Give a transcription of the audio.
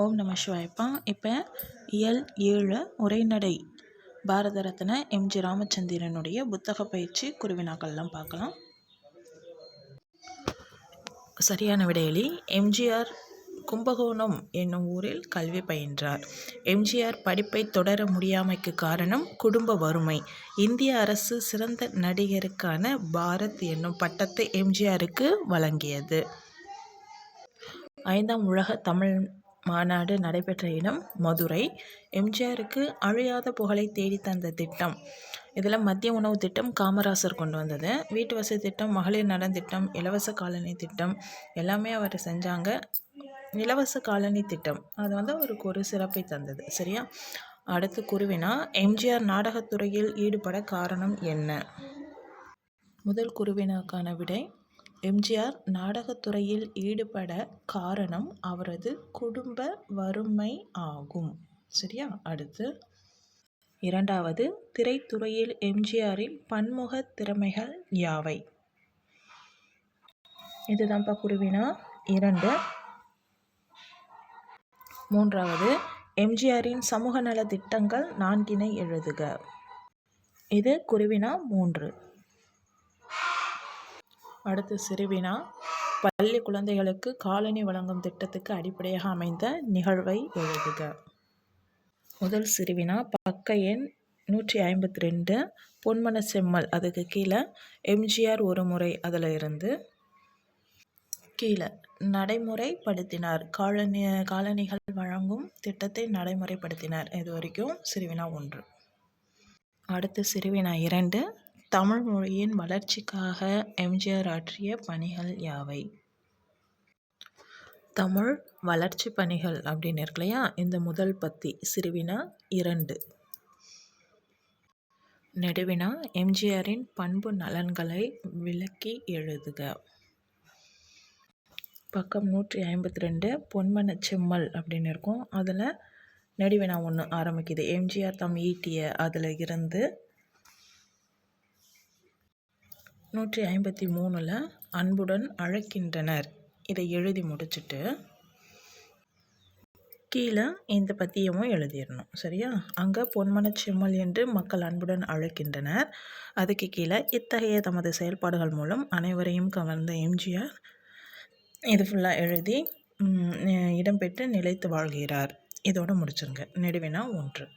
ஓம் நம சிவாயப்பா. இப்போ இயல் 7 உரைநடை பாரத ரத்ன எம்ஜி ராமச்சந்திரனுடைய புத்தக பயிற்சி குருவினாக்கள்லாம் பார்க்கலாம். சரியான விடையளி. எம்ஜிஆர் கும்பகோணம் என்னும் ஊரில் கல்வி பயின்றார். எம்ஜிஆர் படிப்பை தொடர முடியாமைக்கு காரணம் குடும்ப வறுமை. இந்திய அரசு சிறந்த நடிகருக்கான பாரத் என்னும் பட்டத்தை எம்ஜிஆருக்கு வழங்கியது. 5ஆம் உலக தமிழ் மாநாடு நடைபெற்ற இடம் மதுரை. எம்ஜிஆருக்கு அழியாத புகழை தேடி தந்த திட்டம், இதில் மதிய உணவு திட்டம் காமராசர் கொண்டு வந்தது. வீட்டு வசதி திட்டம், மகளிர் நலன் திட்டம், இலவச காலனி திட்டம் எல்லாமே அவர் செஞ்சாங்க. இலவச காலனி திட்டம் அது அவருக்கு ஒரு சிறப்பை தந்தது. சரியா? அடுத்து குருவினா, எம்ஜிஆர் நாடகத்துறையில் ஈடுபட காரணம் என்ன? முதல் குருவினாக்கான விடை, எம்ஜிஆர் நாடகத்துறையில் ஈடுபட காரணம் அவரது குடும்ப வறுமை ஆகும். சரியா? அடுத்து இரண்டாவது, திரைத்துறையில் எம்ஜிஆரின் பன்முக திறமைகள் யாவை? இதுதான்ப்பா குருவினா 2. மூன்றாவது, எம்ஜிஆரின் சமூக நல திட்டங்கள் 4 எழுதுக. இது குருவினா 3. அடுத்து சிறுவினா, பள்ளி குழந்தைகளுக்கு காலனி வழங்கும் திட்டத்துக்கு அடிப்படையாக அமைந்த நிகழ்வை எழுதுக. முதல் சிறுவினா, பக்க எண் 152, பொன்மன செம்மல் அதுக்கு கீழே எம்ஜிஆர் ஒரு முறை அதில் இருந்து கீழே நடைமுறைப்படுத்தினார். காலனிகள் வழங்கும் திட்டத்தை நடைமுறைப்படுத்தினார். இது வரைக்கும் சிறுவினா 1. அடுத்து சிறுவினா 2, தமிழ் மொழியின் வளர்ச்சிக்காக எம்ஜிஆர் ஆற்றிய பணிகள் யாவை? தமிழ் வளர்ச்சி பணிகள் அப்படின்னு இருக்கு இல்லையா, இந்த முதல் பத்தி சிறுவினா 2. நெடுவினா, எம்ஜிஆரின் பண்பு நலன்களை விளக்கி எழுதுக. பக்கம் 152, பொன்மன செம்மல் அப்படின்னு இருக்கும். அதில் நெடுவினா 1 ஆரம்பிக்குது. எம்ஜிஆர் தம் ஈட்டிய அதில் இருந்து 153ல் அன்புடன் அழைக்கின்றனர். இதை எழுதி முடிச்சுட்டு கீழே இந்த பத்தியமும் எழுதிடணும். சரியா? அங்கே பொன்மன செம்மல் என்று மக்கள் அன்புடன் அழைக்கின்றனர். அதுக்கு கீழே இத்தகைய தமது செயல்பாடுகள் மூலம் அனைவரையும் கவர்ந்த எம்ஜிஆர், இது ஃபுல்லாக எழுதி இடம்பெற்று நிலைத்து வாழ்கிறார். இதோடு முடிச்சுருங்க. நெடுவினா 1.